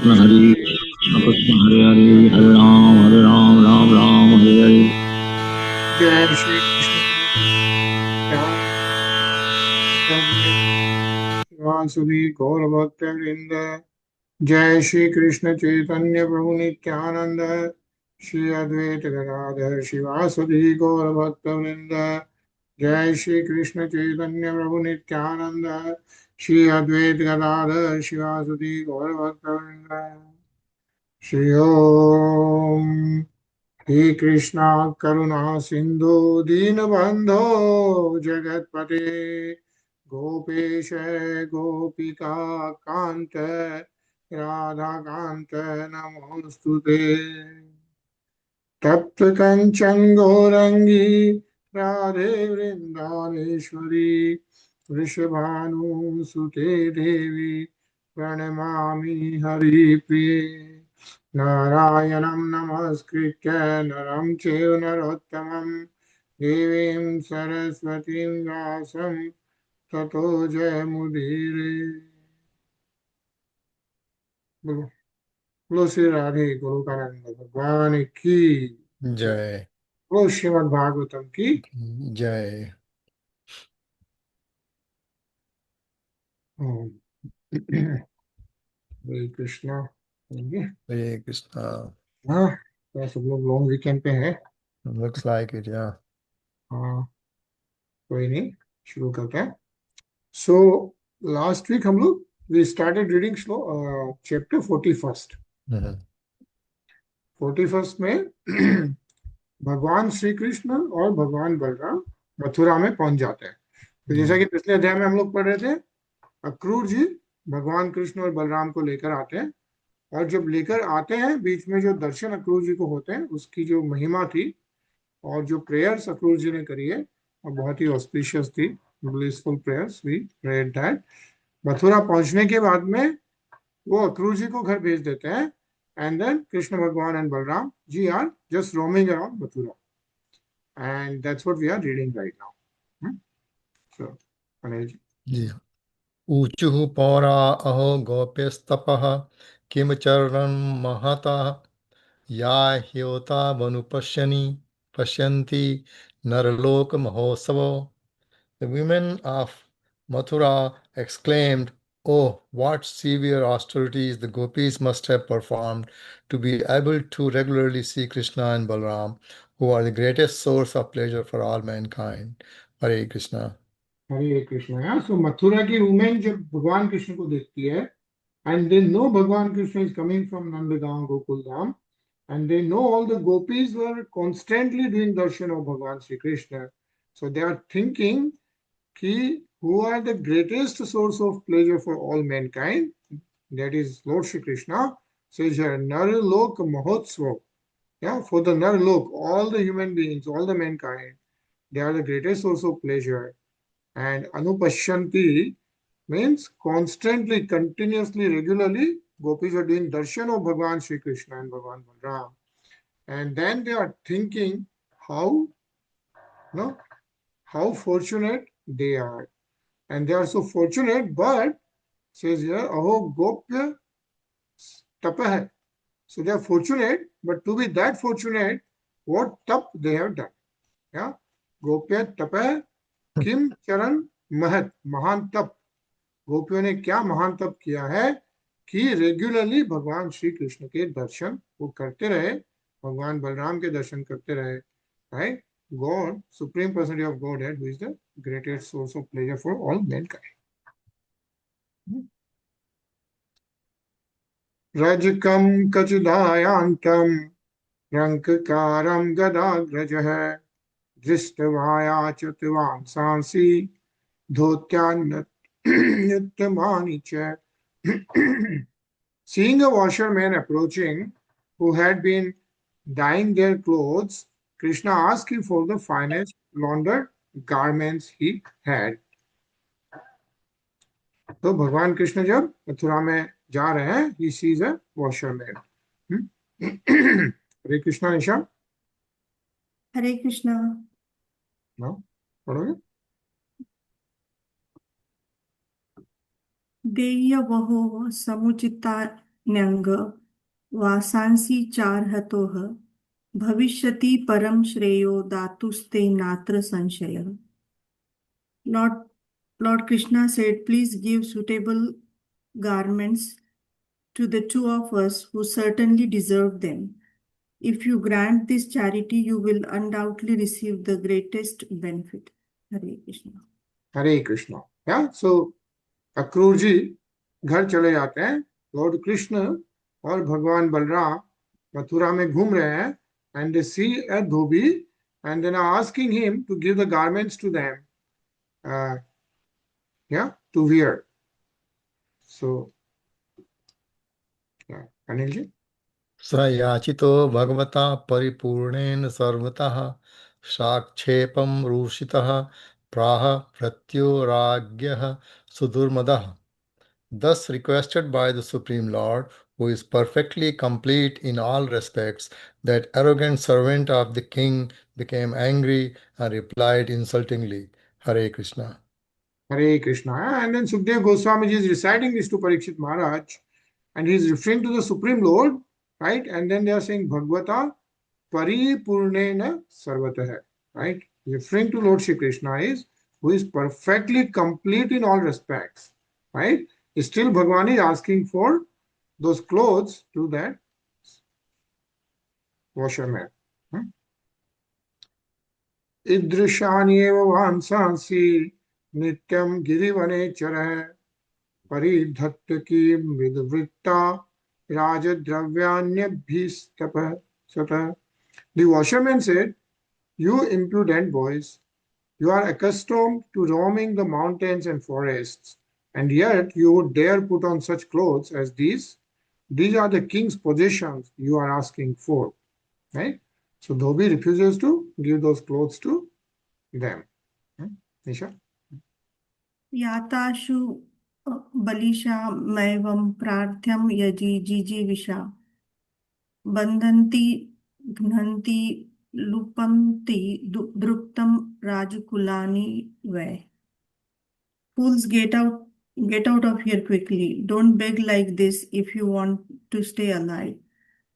हरे कृष्ण हरे हरे हरे राम राम राम हरे हरे। जय श्री कृष्ण वासुदेव गौर भक्त वृंद। जय श्री कृष्ण चैतन्य प्रभु नित्यानंद श्री अद्वैत गदाधर शिवासुदी गौर भक्त वृंद। जय श्री कृष्ण चैतन्य प्रभु नित्यानंद श्री अद्वैत गदाधर शिवासुदी गौर भक्त वृंद। श्री ओम हे कृष्णा करुणा सिंधु दीनबंधो जगतपते गोपेश गोपिका कांत राधा कांत नमोस्तुते। तप्त कंचन गौरंगी राधे वृंदावनेश्वरी वृषभानुसुते देवी प्रणमामि हरिप्रिये। नारायणं नमस्कृत्य नरं चैव नरोत्तमं देवीं सरस्वतीं व्यासं ततो जयमुदीरये। बोलो बोलो श्री राधे गोलोकानंद भगवान की जय बोलो श्रीमद् भागवतम की जय। ओम। हरे कृष्णा। हरे कृष्णा। हाँ, तो सब लोग लॉन्ग वीकेंड पे है। Looks like it, yeah. हाँ, कोई नहीं, शुरू करते हैं। सो लास्ट वीक हम लोग we started reading slow chapter 41। Mhm. 41 में भगवान श्री कृष्ण और भगवान बलराम मथुरा में पहुंच जाते हैं। तो जैसा कि पिछले अध्याय में हम लोग पढ़ रहे थे, अक्रूर जी भगवान कृष्ण और बलराम को लेकर आते हैं। और जब लेकर आते हैं, बीच में जो दर्शन अक्रूर जी को होते हैं, उसकी जो महिमा थी और जो प्रेयर्स अक्रूर जी ने करी है, वो बहुत ही ऑस्पिशियस थी। Blissful prayers we prayed that. Mathura पहुंचने के बाद में वो अक्रूर जी को घर भेज देते हैं। And then Krishna Bhagwan and Balram ji are just roaming around Mathura, and that's what we are reading right now. So Anil ji. Ji. ऊचुः पौरा अहो गोप्यस्तपः किम चरणं महतः या ह्योता पश्यन्ति नरलोक महोत्सवो। The women of Mathura exclaimed, "Oh, what severe austerities the gopis must have performed to be able to regularly see Krishna and Balaram, who are the greatest source of pleasure for all mankind." Hare Krishna. हरे कृष्ण। यार, सो मथुरा की women जब भगवान कृष्ण को देखती है, and they know भगवान Krishna is coming from Nandgaon Gokul Dham, and they know all the gopis were constantly doing darshan of Bhagavan Sri Krishna. So they are thinking ki who are the greatest source of pleasure for all mankind? That is Lord Shri Krishna. Says here, Narlok Mahotsva. Yeah, for the Narlok, all the human beings, all the mankind, they are the greatest source of pleasure. And Anupashyanti means constantly, continuously, regularly, gopis are doing darshan of Bhagavan Sri Krishna and Bhagavan Balram. And then they are thinking how, no, how fortunate they are. And they are so fortunate, but says here, aho gopya tapah. So they are fortunate, but to be that fortunate, what tap they have done. Yeah. Gopya tapah kim charan mahat, महान तप। गोपियों ने क्या महान तप किया है कि रेगुलरली भगवान श्री कृष्ण के दर्शन वो करते रहे, भगवान बलराम के दर्शन करते रहे। Right, God supreme personality of Godhead who is the greatest source of pleasure for all mankind. रजकम कचिदायांतम रंककारम गदाग्रजः दृष्टवायाच्युतवांसांसि धोत्यान्यतमानि च। Seeing a washerman approaching who had been dyeing their clothes, Krishna asked him for the finest laundered garments he had. तो भगवान कृष्ण जब मथुरा में जा रहे हैं, he sees a washerman. हरे कृष्णा निशा। हरे कृष्णा। पढ़ोगे? देयवहो समुचिता न्यंग वासांसि चारहतोः भविष्यति परम श्रेयो दातुस्ते नात्र संशयः. Lord Krishna said, please give suitable garments to the two of us who certainly deserve them. If you grant this charity, you will undoubtedly receive the greatest benefit. Hare Krishna. Hare Krishna. Yeah, so Akrur जी घर चले जाते हैं. Lord Krishna और भगवान बलराम मथुरा में घूम रहे हैं. And they see a dhobi and then are asking him to give the garments to them, yeah, to wear. So, yeah, Anil ji. स याचितो भगवता परिपूर्णेन सर्वतः साक्षेपं रूषितः प्राह प्रत्युराज्ञः सुदुर्मदः. Thus requested by the Supreme Lord, who is perfectly complete in all respects, that arrogant servant of the king became angry and replied insultingly, Hare Krishna. Hare Krishna. And then Sukdev Goswami ji is reciting this to Parikshit Maharaj, and he is referring to the Supreme Lord, right? And then they are saying Bhagavata Paripurnena Sarvatah, right? Referring to Lord Shri Krishna is who is perfectly complete in all respects, right? Still Bhagavan is asking for those clothes to that washerman. ईदृशान्येव वांसांसि नित्यं गिरिवने चरः परिधत्त कीं विदवृत्ता राजद्रव्यान्यभिस्तपः सतः. The washerman said, "You impudent boys, you are accustomed to roaming the mountains and forests, and yet you would dare put on such clothes as these? These are the king's possessions you are asking for." Right? So Dhobi refuses to give those clothes to them. Nisha? याताशु बलिशामैवं प्रार्थ्यं यजि Jijivisha बन्धन्ति घ्नन्ति लुपन्ति द्रुप्तं राजकुलानि why. Fools, get out of here quickly. Don't beg like this if you want to stay alive.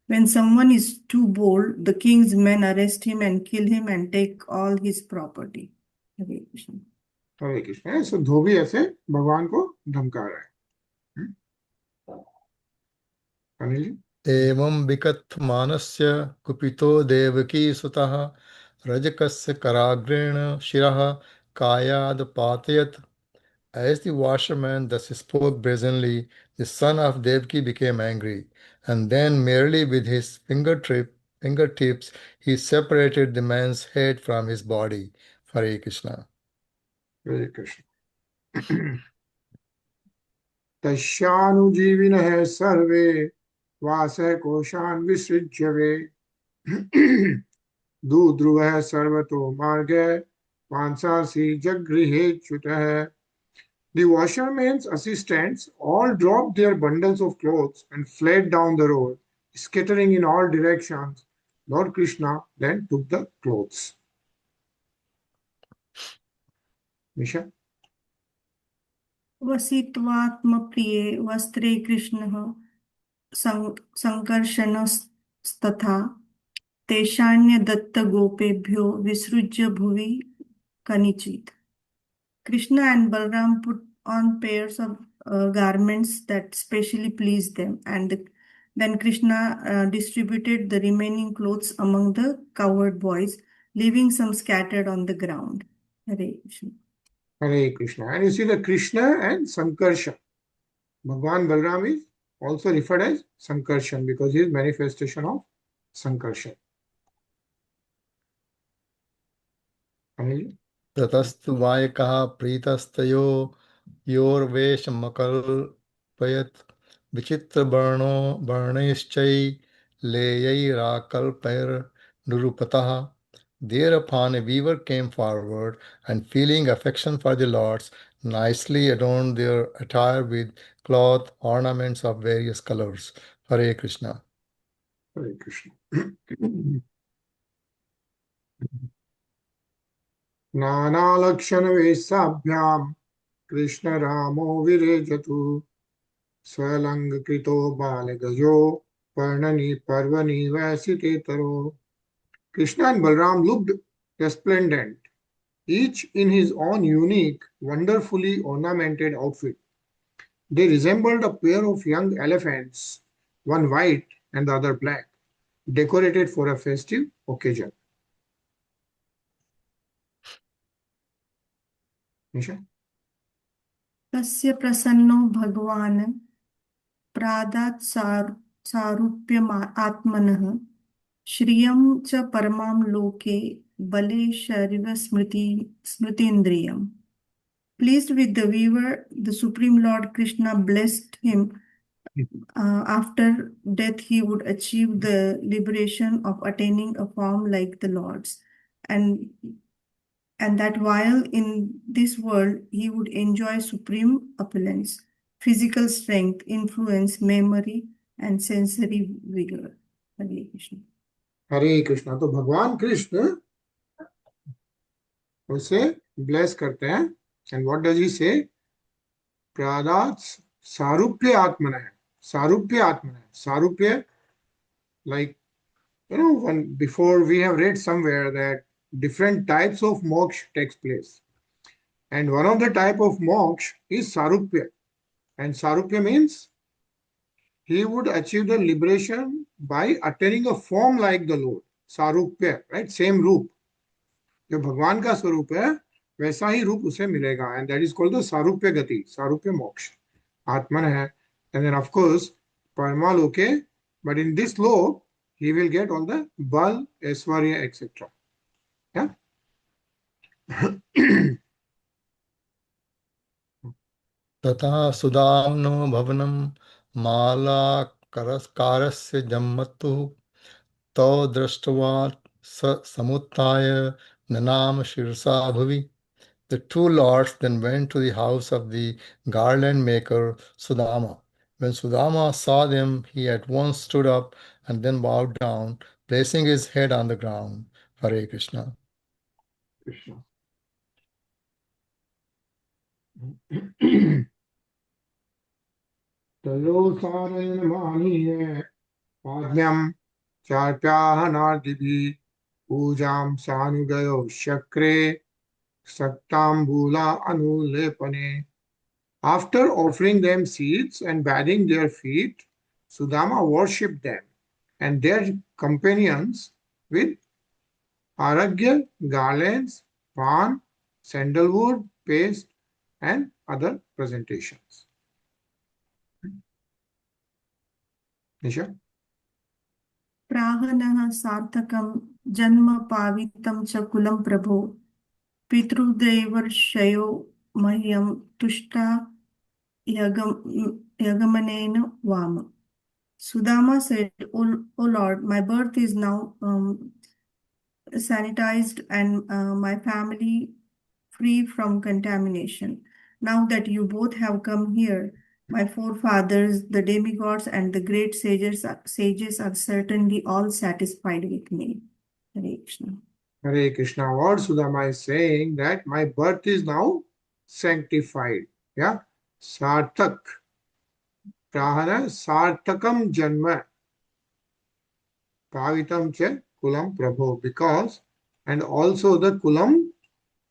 When someone is too bold, the king's men arrest him and kill him and take all his property. Hare Krishna. हरे कृष्ण. सो धोबी ऐसे भगवान को धमका रहा है. अनिल जी. एवं विकथमानस्य कुपितो देवकी सुतः रजकस्य कराग्रेण शिरः कायाद पातयत्. As the washerman thus spoke brazenly, the son of Devaki became angry, and then merely with his fingertips he separated the man's head from his body. Hare Krishna. हरे कृष्ण. तस्यानुजीविनः सर्वे वासः कोशान् विसृज्य वे दुद्रुवः सर्वतो मार्गे वांसांसि जगृहेच्युतः. The washerman's assistants all dropped their bundles of clothes and fled down the road, scattering in all directions. Lord Krishna then took the clothes. Nisha? वसित्वात्मप्रिये वस्त्रे कृष्णः सङ्कर्षणस्तथा तेषान्यदत्तगोपेभ्यो विसृज्य भुवि कनिचित्. Krishna and Balaram put on pairs of garments that specially pleased them, and then Krishna distributed the remaining clothes among the cowherd boys, leaving some scattered on the ground. Hare Krishna. Hare Krishna. And you see the Krishna and Sankarsha. Bhagwan Balaram is also referred as Sankarshan because he is manifestation of Sankarshan. Anil? ततस्तु वायकः प्रीतस्तयो योर्वेशमकल्पयत् विचित्रवर्णैश्चैलेयैराकल्पैर्निरूपतः. Thereupon a weaver came forward, and feeling affection for the lords, nicely adorned their attire with cloth ornaments of various colors. Hare Krishna. Hare Krishna. नानालक्षणवेशाभ्यां कृष्णरामो विरेजतु Swalang Krito Balagajo Parnani Parvani Vasite. Krishna and Balaram looked resplendent, each in his own unique, wonderfully ornamented outfit. They resembled a pair of young elephants, one white and the other black, decorated for a festive occasion. Nisha? तस्य प्रसन्नो भगवान् प्रादात् सारूप्यम् आत्मनः श्रियं च परमां लोके बले स्मृतीन्द्रियम्. Pleased with the weaver, the Supreme Lord Krishna blessed him. After death, he would achieve the liberation of attaining a form like the Lord's, and that while in this world, he would enjoy supreme opulence, physical strength, influence, memory, and sensory vigor. Hare Krishna. Hare Krishna. तो भगवान कृष्ण उसे bless करते हैं. And what does he say? Pradat sarupya atmana. Sarupya atmana. Sarupya, like, when before we have read somewhere that different types of moksha takes place. And one of the type of moksha is sarupya. And sarupya means he would achieve the liberation by attaining a form like the Lord. Sarupya, right? Same roop. जो भगवान का स्वरूप है वैसा ही रूप उसे मिलेगा, and that is called the sarupya gati, sarupya moksha. Atman hai, and then of course parma loke, but in this lok he will get all the bal, aishwarya, etc. Yeah. तथा सुदाम्नो भवनं मालाकारस्य जम्मतुः तौ दृष्ट्वा समुत्थाय ननाम शिरसा भुवि. The two lords then went to the house of the garland maker Sudama. When Sudama saw them, he at once stood up and then bowed down, placing his head on the ground. Hare Krishna. Krishna. तयो सारेण मानीय आज्ञां चाप्याहनादिभिः पूजां सानुगयो शक्रे Saktambula anulepane. After offering them seeds and bathing their feet, Sudama worshipped them and their companions with aragya, garlands, pan, sandalwood, paste, and other presentations. Nisha? प्राहनः सार्थकं जन्म पावितं च कुलं प्रभो पितृदेवर्षयो मह्यं तुष्टा yagamanena vama. Sudama said, O Lord, my birth is now sanitized and my family free from contamination. Now that you both have come here, my forefathers, the demigods, and the great sages are certainly all satisfied with me. Hare Krishna. Hare Krishna. What Sudama is saying that my birth is now sanctified. Yeah. Sarthak. Prahana sarthakam janma. Pavitam cha kulam prabho. Because, and also the kulam,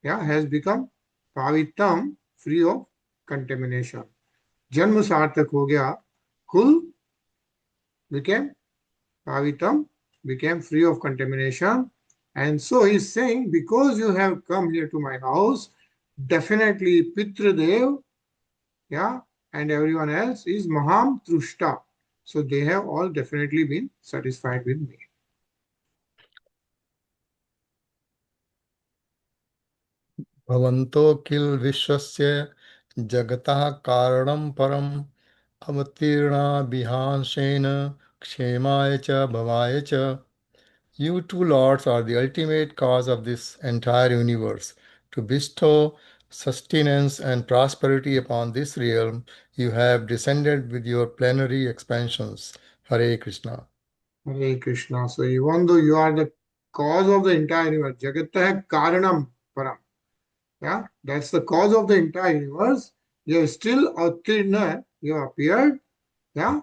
has become pavitam, free of contamination. Janma sarthak ho gaya. Kul became pavitam, became free of contamination. And so he's saying, because you have come here to my house, definitely Pitradev, and everyone else is Maham Trushta. So they have all definitely been satisfied with me. Bhavanto kil vishwasya jagatah karanam param avatirna bihanshena kshemaya cha bhavaya cha. You two lords are the ultimate cause of this entire universe. To bestow sustenance and prosperity upon this realm, you have descended with your plenary expansions. Hare Krishna. Hare Krishna. So even though you are the cause of the entire universe, Jagatah Karanam Param. That's the cause of the entire universe. You are still Atirna, you appeared Yeah,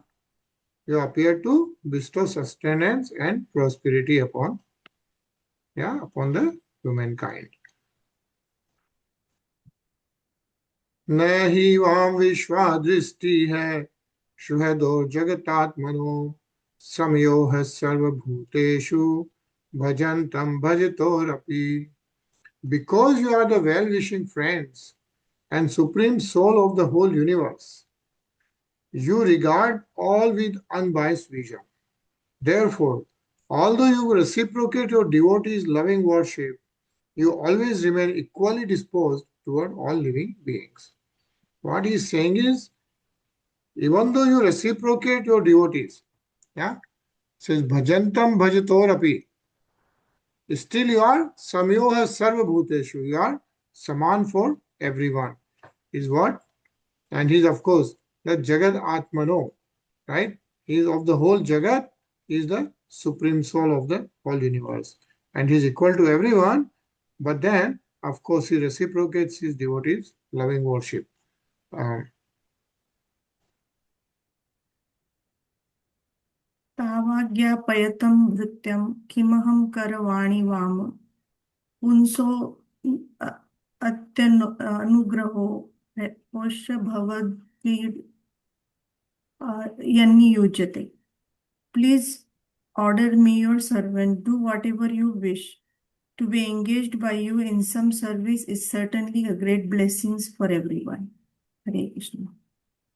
you appear to bestow sustenance and prosperity upon the humankind. न हि वाम विश्वा दृष्टि है सुहृदो जगतात्मनो समयो है सर्वभूतेषु भजन्तं भजतोरपि. Because you are the well-wishing friends and supreme soul of the whole universe, you regard all with unbiased vision. Therefore, although you reciprocate your devotees' loving worship, you always remain equally disposed toward all living beings. What he is saying is, even though you reciprocate your devotees, says bhajantam bhajatorapi, still you are samyoha sarva bhuteshu, you are saman for everyone, is what? And he is, of course, the Jagat Atmano, right? He is of the whole Jagat, he is the supreme soul of the whole universe. And he is equal to everyone, but then, of course, he reciprocates his devotees' loving worship. तावाज्ञापयतं भृत्यं किमहं करवाणि वाम पुंसो अनुग्रहो पोष्य भवद्भिर् यन्नियुज्यते. Please order me your servant, do whatever you wish. To be engaged by you in some service is certainly a great blessing for everyone. Hare Krishna.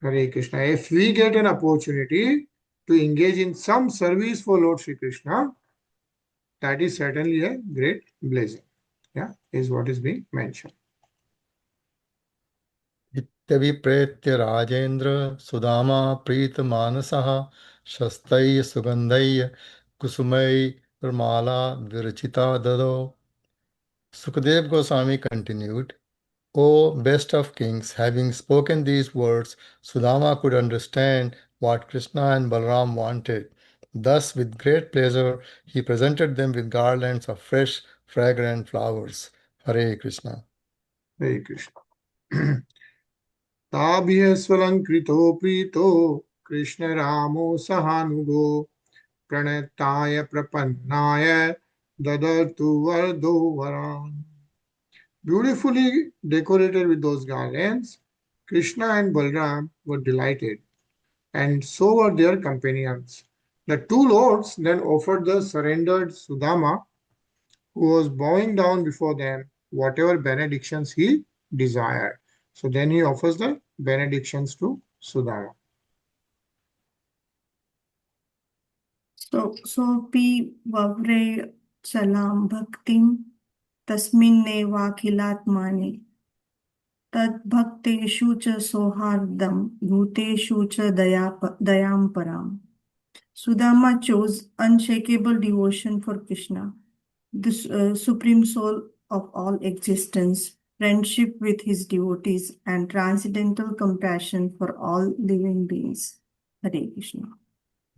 Hare Krishna. If we get an opportunity to engage in some service for Lord Sri Krishna, that is certainly a great blessing. Yeah, is what is being mentioned. इत्यभिप्रेत्य Rajendra Sudama प्रीत मानसः शस्तैः सुगन्धैः कुसुमैर्माला विरचिता ददौ. Sukadev Goswami continued, O best of kings, having spoken these words, Sudama could understand what Krishna and Balarāma wanted. Thus, with great pleasure, he presented them with garlands of fresh, fragrant flowers. Hare Krishna. Hare Krishna. ताभ्यस्वलङ्कृतो Preeto Krishna रामो सहानुगो प्रणताय प्रपन्नाय ददतु वरदो वरान्. Beautifully decorated with those garlands, Krishna and Balaram were delighted, and so were their companions. The two lords then offered the surrendered Sudama, who was bowing down before them, whatever benedictions he desired. So then he offers the benedictions to Sudama. Sopi vavre chalam bhaktim tasminnevakilatmani tad bhakteshu cha sohardam bhuteshu cha dayam param. Sudama chose unshakable devotion for Krishna, the supreme soul of all existence, friendship with his devotees, and transcendental compassion for all living beings. Hare Krishna.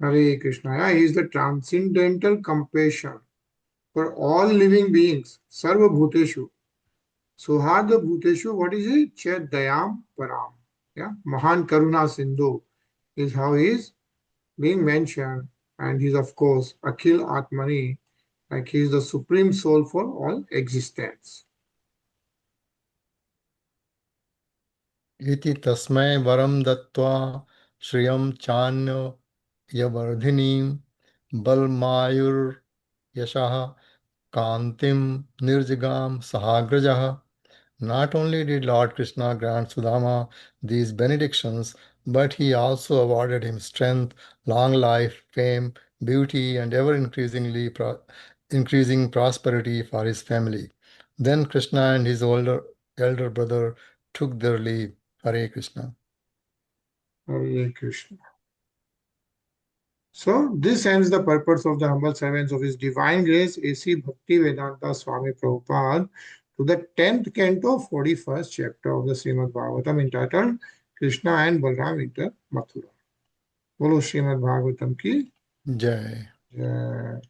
Hare Krishna. Yeah, he is the transcendental compassion for all living beings. Sarva Bhuteshu. Suharda Bhuteshu, what is it? Chet Dayam Param. Yeah, Mahan Karuna Sindhu is how he is being mentioned. And he is, of course, Akhil Atmani, like he is the supreme soul for all existence. Iti tasmai varam dattva shriyam chanyo yavardhinim balmayur yashaha kantim nirjigam sahagrajaha. Not only did Lord Krishna grant Sudama these benedictions, but he also awarded him strength, long life, fame, beauty, and increasing prosperity for his family. Then Krishna and his elder brother took their leave. Hare Krishna. Hare Krishna. So this ends the purpose of the humble servants of His Divine Grace A.C. Bhaktivedanta Swami Prabhupada to the 10th canto, 41st chapter of the Srimad Bhagavatam entitled Krishna and Balaram enter Mathura. Bolo Srimad Bhagavatam ki Jai. Jai.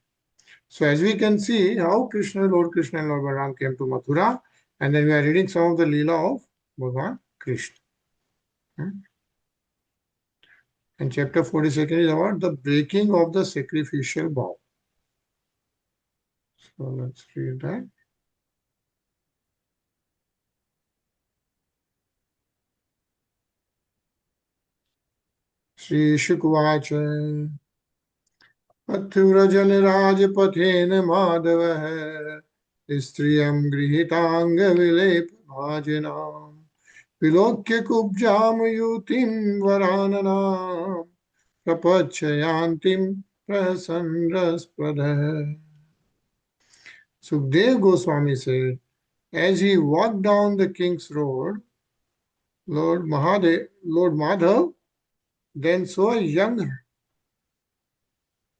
So as we can see how Lord Krishna and Lord Balaram came to Mathura, and then we are reading some of the Leela of Bhagavan Krishna. And chapter 42 is about the breaking of the sacrificial vow. So let's read that. Shri Shukvacha Mathurajan Rajpathen Madhavah Striyam Grihitanga Vilep Bhajanam Vilokya Kubjam Yutim Varananam Prapachayantim Prasandraspradha. Sukdev Goswami said, as he walked down the king's road, Lord Madhav then saw a young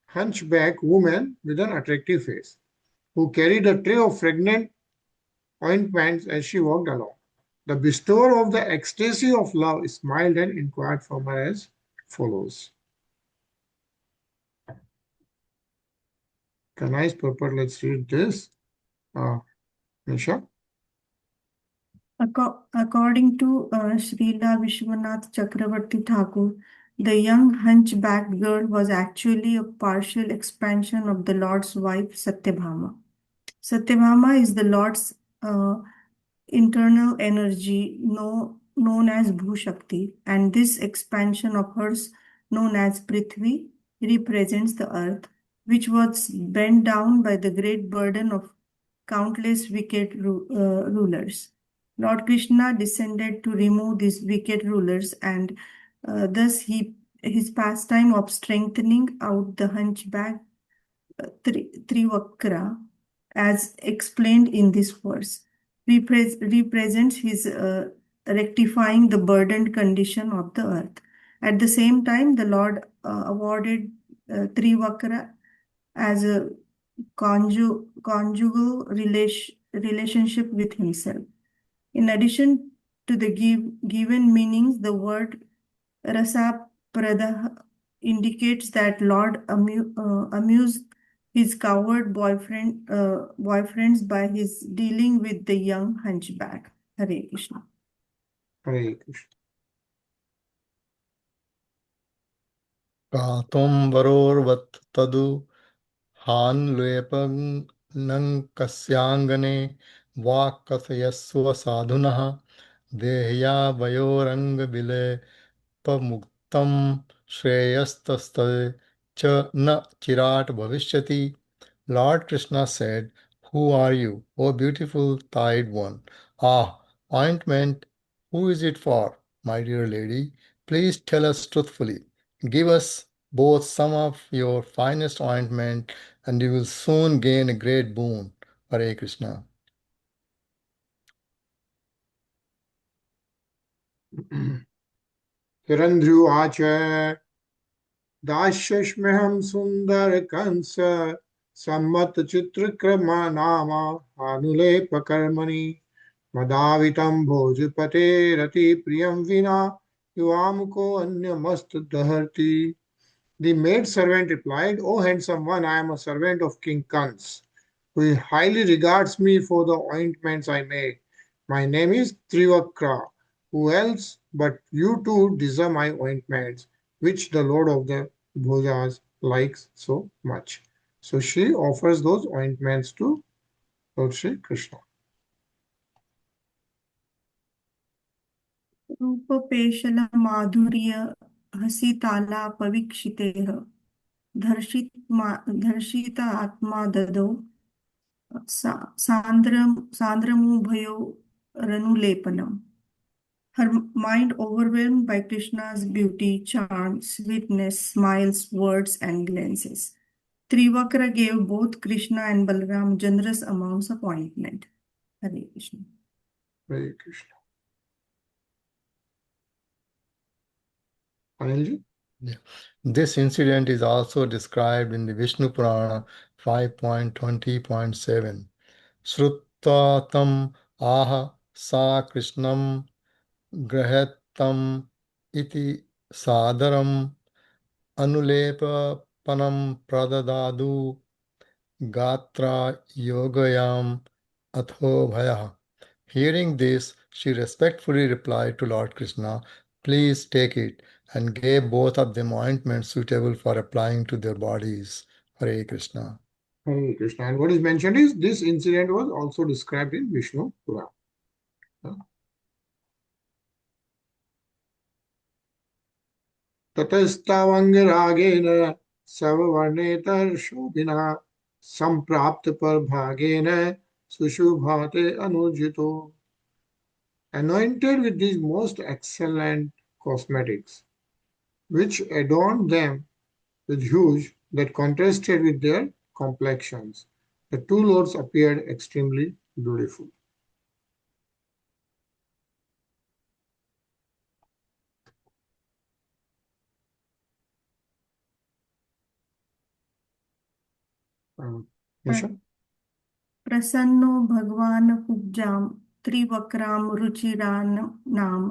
hunchback woman with an attractive face, who carried a tray of fragrant ointments as she walked along. The bestower of the ecstasy of love smiled and inquired from her as follows. A nice purport. Let's read this. Nisha. According to Srila Vishwanath Chakravarti Thakur, the young hunchbacked girl was actually a partial expansion of the Lord's wife Satyabhama. Satyabhama is the Lord's internal energy known as Bhushakti, and this expansion of hers, known as Prithvi, represents the earth, which was bent down by the great burden of countless wicked rulers. Lord Krishna descended to remove these wicked rulers, and thus his pastime of strengthening out the hunchback Trivakra, as explained in this verse, represents his rectifying the burdened condition of the earth. At the same time, the Lord awarded Trivakra as a conjugal relationship with himself. In addition to the given meanings, the word rasa prada indicates that Lord amused his coward boyfriends by his dealing with the young hunchback. Hare Krishna. Hare Krishna. Katum varorvat tadu hanlepang kasyangane vakathayasva sadhunah dehya vayorang vile pamuktam shreyastaste cha na chirat bhavishyati. Lord Krishna said, who are you, O beautiful thighed one? Ah, ointment, who is it for, my dear lady? Please tell us truthfully. Give us both some of your finest ointment, and you will soon gain a great boon. Hare Krishna. Hirandhruvacha Dashashmeham Sundar Kansa Sammat Chitrakrama Nama Anulepa Karmani Madavitam Bhojapate Rati Priyam Vina Yuamko Anyamast Daharti. The maid servant replied, O handsome one, I am a servant of King Kans, who highly regards me for the ointments I make. My name is Trivakra. Who else but you two deserve my ointments, which the Lord of the Bhojas likes so much. So she offers those ointments to Lord Shri Krishna. Rupapeshala madhurya hasitala pavikshiteha dharshita atma dado sandramubhayo ranulepanam. Her mind overwhelmed by Krishna's beauty, charm, sweetness, smiles, words, and glances. Trivakra gave both Krishna and Balarāma generous amounts of ointment. Hare Krishna. Hare Krishna. Anilji? Yeah. This incident is also described in the Vishnu Purana 5.20.7. Sruttatam aha sa Krishnam grahettam iti sadaram anulepa panam pradadadu gatra yogayam atho. Hearing this, she respectfully replied to Lord Krishna, please take it. and gave both of them ointments suitable for applying to their bodies. Hare Krishna. Hare Krishna. And what is mentioned is this incident was also described in Vishnu Purana. ततस्तावंगरागेन सवर्णेतर्शोभिना संप्राप्त पर भागेन सुशुभाते अनुजितो. Anointed with these most excellent cosmetics, which adorned them with hues that contrasted with their complexions, the two lords appeared extremely beautiful. Nisha? प्रसन्नो भगवान् कुब्जां त्रिवक्रां रुचिरानां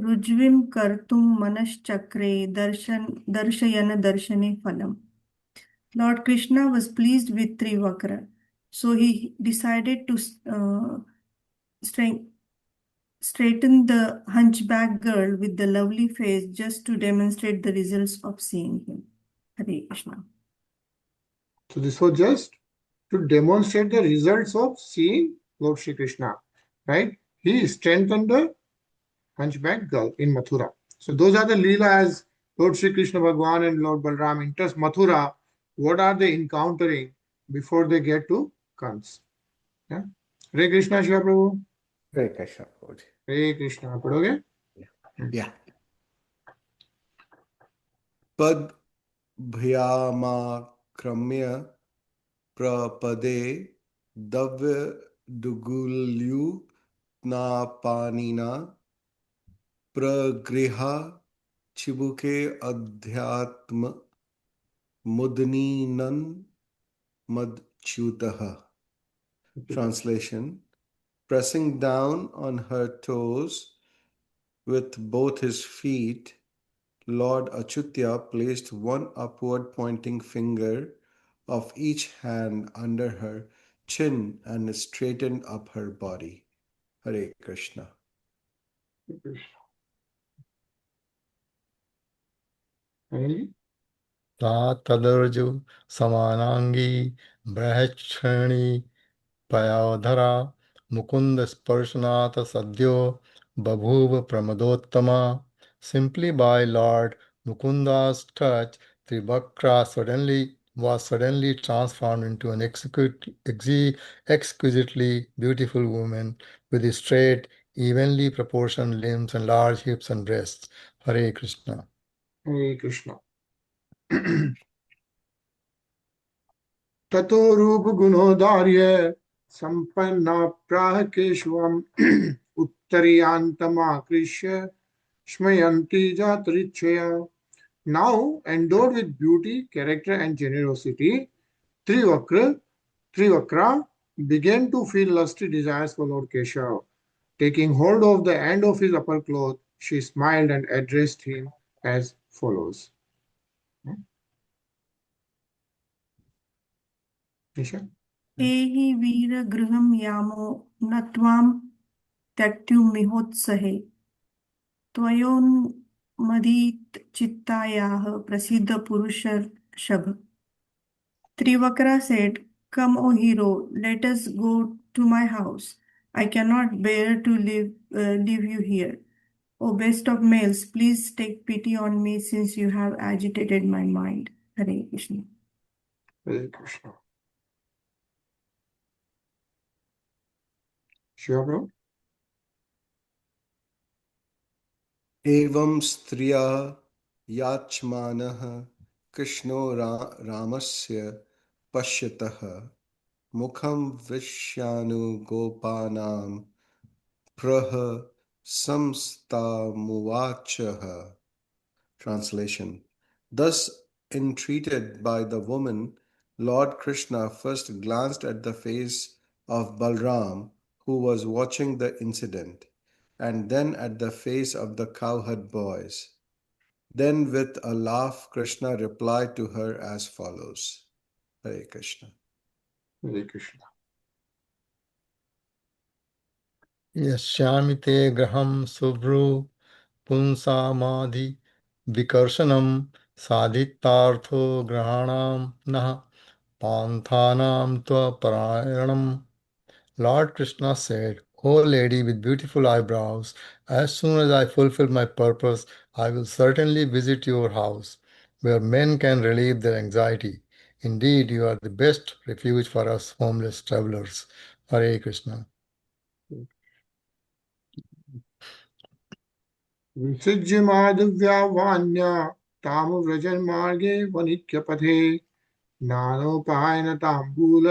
रुज्वीं कर्तुं मनश्चक्रे दर्शयन् दर्शने फलम्. Lord Krishna was pleased with Trivakra, so he decided to straighten the hunchback girl with the lovely face just to demonstrate the results of seeing him. Hare Krishna. So this was just to demonstrate the results of seeing Lord Shri Krishna, right? He strengthened the hunchback girl in Mathura. So those are the Leela as Lord Shri Krishna Bhagwan and Lord Balarāma enters Mathura. What are they encountering before they get to Kans? Yeah? Hare Krishna, Shiva Prabhu. Hare Krishna, Prabhuji. Hare Krishna. Padhoge? Yeah. Pad bhyama kramya prapade davya dugulyu na panina pragriha chibuke adhyatma mudninan madchutaha. Translation: pressing down on her toes with both his feet, Lord Achyutya placed one upward pointing finger of each hand under her chin and straightened up her body. Hare Krishna. तातदर्जु समानांगी बृहच्छ्रेणी पयोधरा Mukund स्पर्शनाथ सद्यो बभूव प्रमदोत्तमा. Simply by Lord Mukunda's touch, Trivakra was suddenly transformed into an exquisitely beautiful woman with straight, evenly proportioned limbs and large hips and breasts. Hare Krishna. Hare Krishna. ततो रूप गुणोदार्य संपन्ना प्राह Keshavam उत्तरीयांतमाकृष्य श्मयन्ति जातरिच्छया. Now endowed with beauty, character and generosity, Trivakra began to feel lusty desires for Lord Keshav. Taking hold of the end of his upper cloth, she smiled and addressed him as follows. Nisha? Ehi वीर गृहं यामो न त्वां त्यक्तुमिहोत्सहे त्वयोन्मदीत चित्तायाः प्रसिद्ध पुरुषर्षभ. Trivakra said, "Come, O hero, let us go to my house. I cannot bear to leave you here. O best of males, please take pity on me since you have agitated my mind." Hare Krishna. Hare Krishna. Shiva Prabhu? Evam striya yachmanah Krishno Ramasya pashyatah mukham vishyanu gopanam praha samstamuvachaha. Translation: thus entreated by the woman, Lord Krishna first glanced at the face of Balram, who was watching the incident, and then at the face of the cowherd boys. Then, with a laugh, Krishna replied to her as follows. Hare Krishna. Hare Krishna. Yashyami te graham subhru punsamadhi vikarsanam sadhitartho grahanam nah panthanam tva parayanam. Lord Krishna said, O lady with beautiful eyebrows, as soon as I fulfill my purpose, I will certainly visit your house, where men can relieve their anxiety. Indeed, you are the best refuge for us homeless travelers. Hare Krishna. विसृज्य माधव्यावान्या तामव्रजन्मार्गे वनिक्यपथे नानोपायन ताम्बूल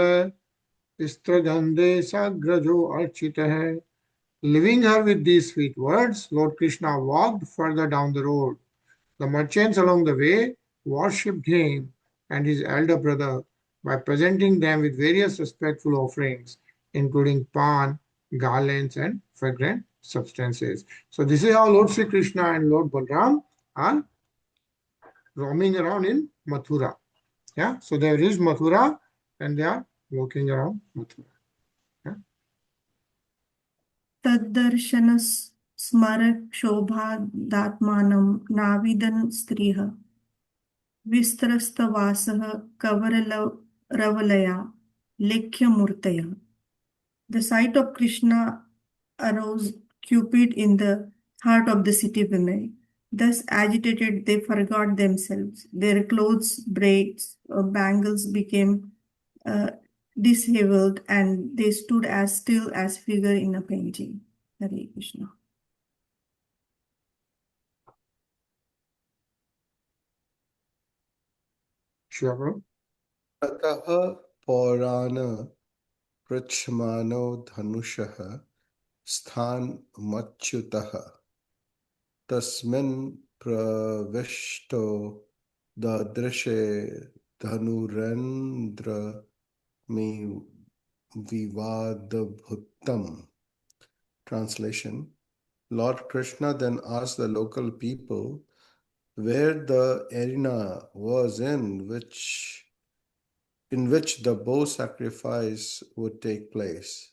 स्त्रगन्धे साग्रजो अर्चितः. Leaving her with these sweet words, Lord Krishna walked further down the road. The merchants along the way worshipped him and his elder brother by presenting them with various respectful offerings, including pan, garlands, and fragrant substances. So this is how Lord Sri Krishna and Lord Balaram are roaming around in Mathura. Yeah, so they reached Mathura and they are walking around Mathura. Yeah? तद्दर्शन स्मरक्षोभादात्मानं नाविदन् स्त्रियः विस्त्रस्तवासः कवरवलया लेख्यमूर्तयः. The sight of Krishna aroused Cupid in the heart of the city women. Thus agitated, they forgot themselves. Their clothes, braids, bangles became uh, disheveled, and they stood as still as figure in a painting. Hare Krishna. Sure. ततः पौराण पृच्छमानो धनुषः स्थानमच्युतः तस्मिन् प्रविष्टो ददृशे धनुरेन्द्रमिवादभुतं. Translation: Lord Krishna then asked the local people where the arena was in which the bow sacrifice would take place.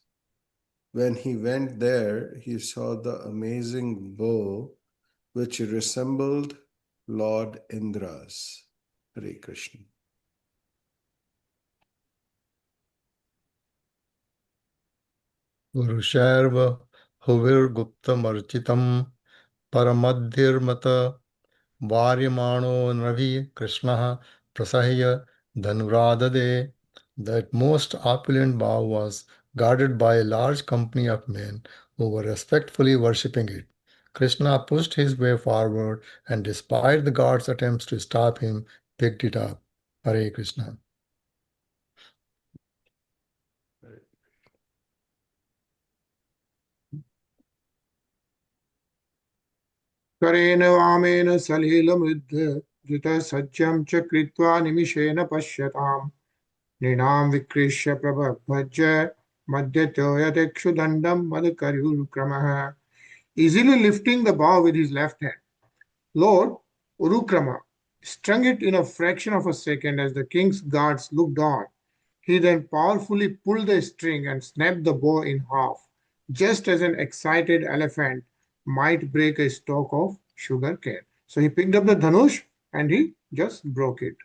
When he went there, he saw the amazing bow which resembled Lord Indra's. Hare Krishna. Urusharva Huvir Guptam Architam Paramadhirmata Varyamano Navi Krishna Prasahya Dhanuradade. That most opulent bow was guarded by a large company of men who were respectfully worshipping it. Krishna pushed his way forward and, despite the guards' attempts to stop him, picked it up. Hare Krishna. करेण वामेन सलीलमृद्ध धृतसज्जं च कृत्वा निमिषेण पश्यताम् नृणां विकृष्य प्रभभ्य मध्यतो यथेक्षुदण्डं मदकर्युरुक्रमः. Easily lifting the bow with his left hand, Lord Urukrama strung it in a fraction of a second as the king's guards looked on. He then powerfully pulled the string and snapped the bow in half, just as an excited elephant might break a stalk of sugar cane. So he picked up the dhanush and he just broke it.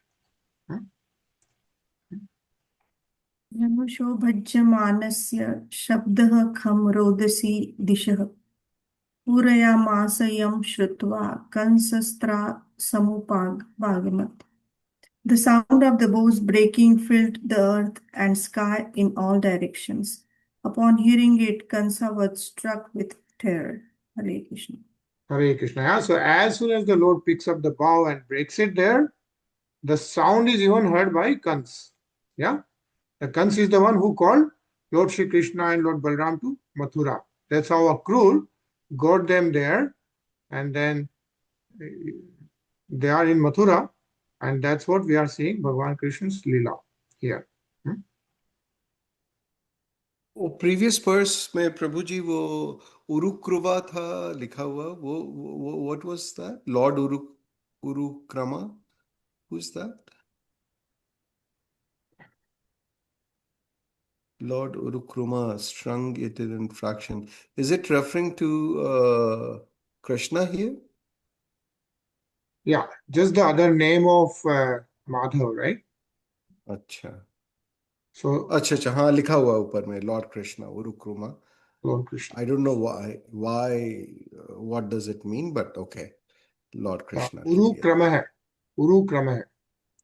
धनुषो भज्यमानस्य शब्दः खं रोदसी दिशः पूरयामास यं श्रुत्वा कंसस्त्रासमुपागमत्. The sound of the bows breaking filled the earth and sky in all directions. Upon hearing it, Kansa was struck with terror. Hare Krishna. Hare Krishna. Yeah? So as soon as the Lord picks up the bow and breaks it there, the sound is even heard by Kans. Yeah? The Kans is the one who called Lord Shri Krishna and Lord Balaram to Mathura. That's how Akrur got them there, and then they are in Mathura, and that's what we are seeing Bhagavan Krishna's Leela here. वो previous verse में प्रभु जी वो उरुक्रुवा था लिखा हुआ वो what was that lord Urukrama who is that Lord Urukrama strung it in fraction. Is it referring to Krishna here? Yeah, just the other name of Madhav, right? अच्छा So, अच्छा अच्छा हाँ लिखा हुआ ऊपर में Lord Krishna Urukruma. Lord Krishna. I don't know why what does it mean, but okay. Lord Krishna लिख Uru लिया. Krama hai. Uru Krama hai.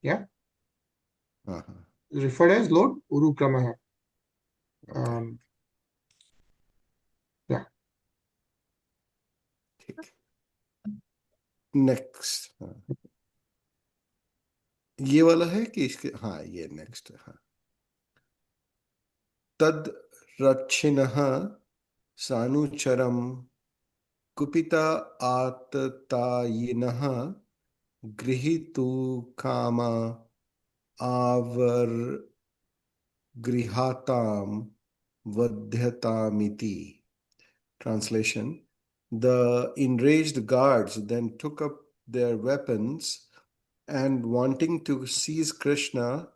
Yeah. हाँ हाँ Referred as Lord Uru Krama hai. okay. Yeah. ठीक. Next. हाँ. ये वाला है कि इसके हाँ ये next हाँ. तद रक्षिणः सानुचरम कुपिता आततायिनः गृहीतु कामा आवर्गृहाताम वध्यतामिति. Translation: The enraged guards then took up their weapons and, wanting to seize Krishna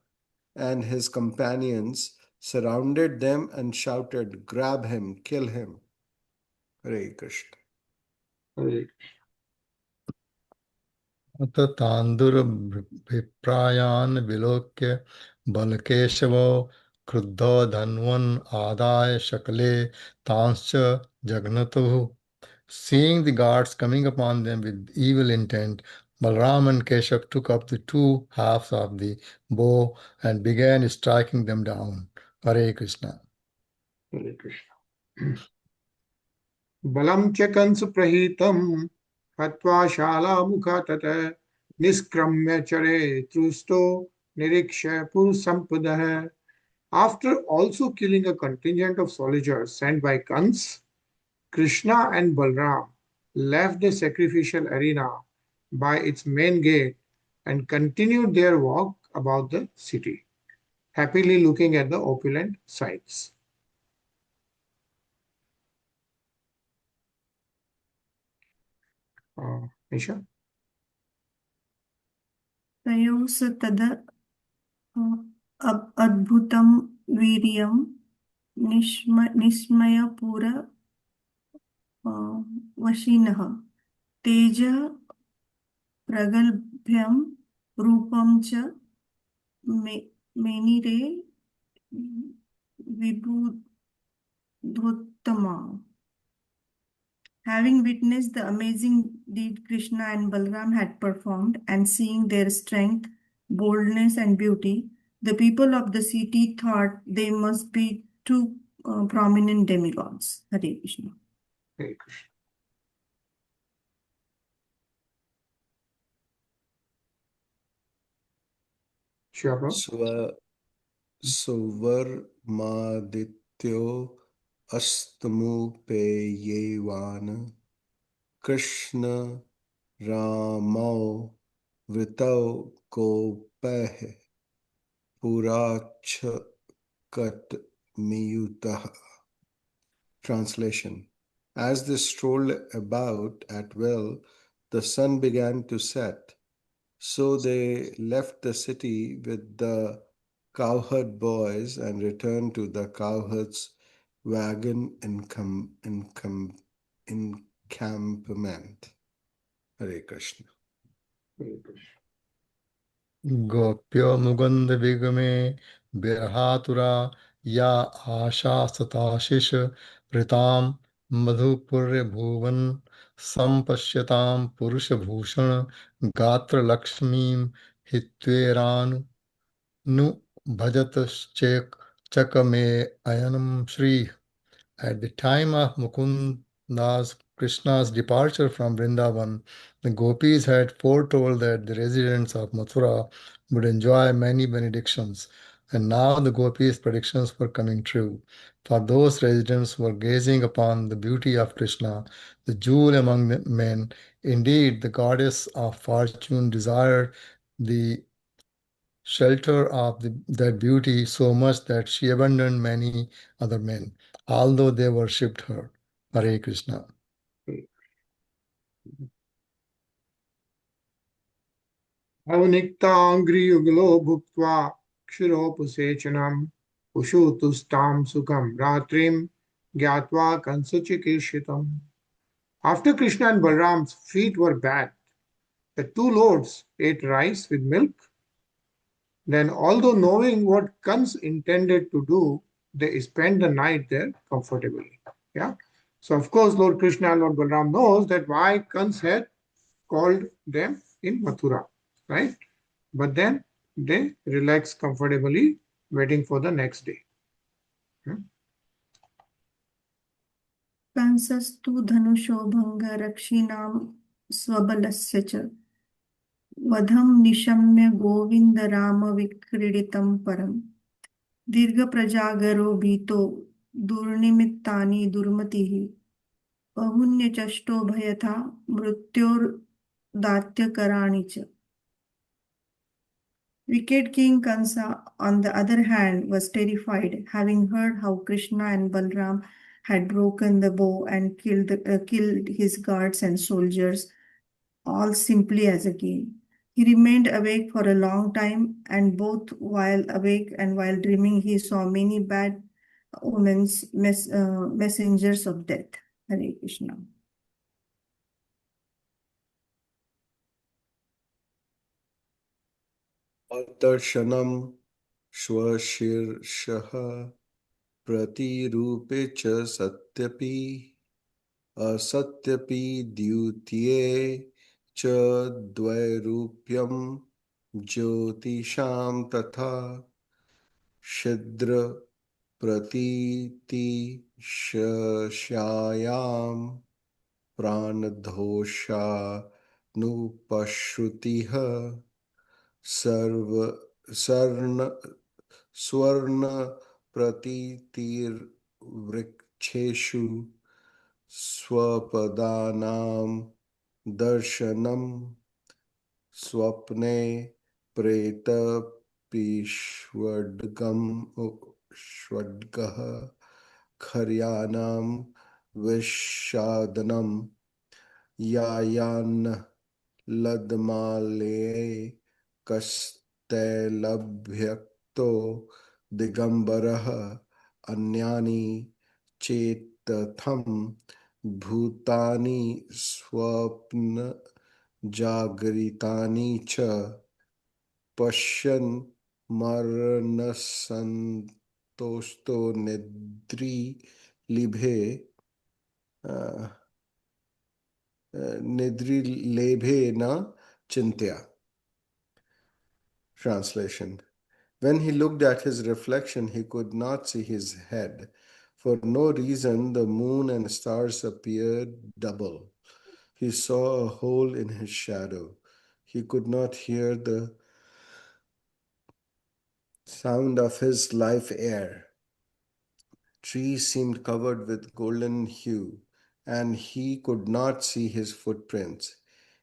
and his companions, surrounded them and shouted, "Grab him, kill him." Hare Krishna. Hare अथ तान्दुर्भिप्रायान् विलोक्य बलकेशवो क्रुद्धो धन्वन् आदाय शकले तांश्च जघ्नतुः. Seeing the guards coming upon them with evil intent, Balarāma and Keshav took up the two halves of the bow and began striking them down. Hare Krishna. Krishna. Balam च कंस प्रहीतम हत्वा शाला मुखा तत निष्क्रम्य चरे तुष्टो निरीक्ष्य पुरुषसंपदः. After also killing a contingent of soldiers sent by Kans, Krishna and Balram left the sacrificial arena by its main gate and continued their walk about the city, happily looking at the opulent sights. Nisha? तयोः तद अद्भुतं वीर्यं निस्मयपुर वशिनः तेज प्रगल्भ्यं रूपं च मेनिरे विबुधोत्तमा. Having witnessed the amazing deed Krishna and Balaram had performed and seeing their strength, boldness, and beauty, the people of the city thought they must be two prominent demigods. Hare Krishna. Hare Krishna. Sure, Suvarmadityo Astamupeyevan Krishna Ramau Vritau Kopeh Purachakat Miyutah. Translation: As they strolled about at will, the sun began to set. So they left the city with the cowherd boys and returned to the cowherd's wagon encampment. Hare Krishna. Hare Krishna. गोप्यो Mukund विगमे बिरहातुरा या आशा सताशिष प्रताम मधुपुर्य भुवन संपश्यताम पुरुषभूषण गात्र लक्ष्मीं हित्वेरानु नु भजत चक मे अयनम Shri. At the time of Mukunda's Krishna's departure from Vrindavan, the gopis had foretold that the residents of Mathura would enjoy many benedictions, and now the gopis' predictions were coming true. For those residents who were gazing upon the beauty of Krishna, the jewel among the men. Indeed, the goddess of fortune desired the shelter of that beauty so much that she abandoned many other men, although they worshipped her. Hare Krishna. Avniktāṅgriyuglo bhuktva kshiropusechanam ushutustam sukham ratrim gyatva kansachikeshitam. After Krishna and Balaram's feet were bathed, the two lords ate rice with milk. Then, although knowing what Kans intended to do, they spent the night there comfortably. Yeah. So, of course, Lord Krishna and Lord Balaram knows that why Kans had called them in Mathura, right? But then they relax comfortably, waiting for the next day. कंसस्तु धनुषो भङ्गरक्षिणां स्वबलस्य च वधं निशम्य गोविन्द रामविक्रीडितं परं दीर्घप्रजागरो भीतो दुर्निमित्तानि दुर्मतिः बहुन्यचष्टो भयथा मृत्योर्दात्यकराणि च. Wicked King Kansa, on the other hand, was terrified, having heard how Krishna and Balram had broken the bow and killed his guards and soldiers, all simply as a game. He remained awake for a long time, and both while awake and while dreaming, he saw many bad omens, messengers of death. Hare Krishna. Darshanam Shwashirshah Pratirupe cha Satyapi Asatyapi Dyutye cha Dvairupyam Jyotisham Tatha Shidra Pratiti Shayam Pranadhosha Nupashrutiha Swarna Pratitir Vriksheshu Swapadanam Darshanam Swapne Preta Pishwadgam Shwadgaha Kharyanam Vishadanam Yayan Ladmale Kastelabhyakto Digambaraha Anyani Chetatham Bhutani Swapna Jagritani Cha Pashyan Maranasantosto Nidri Libhe Nidri Lebhe na Chintya. Translation. When he looked at his reflection, he could not see his head. For no reason, the moon and stars appeared double. He saw a hole in his shadow. He could not hear the sound of his life air. Trees seemed covered with golden hue, and he could not see his footprints.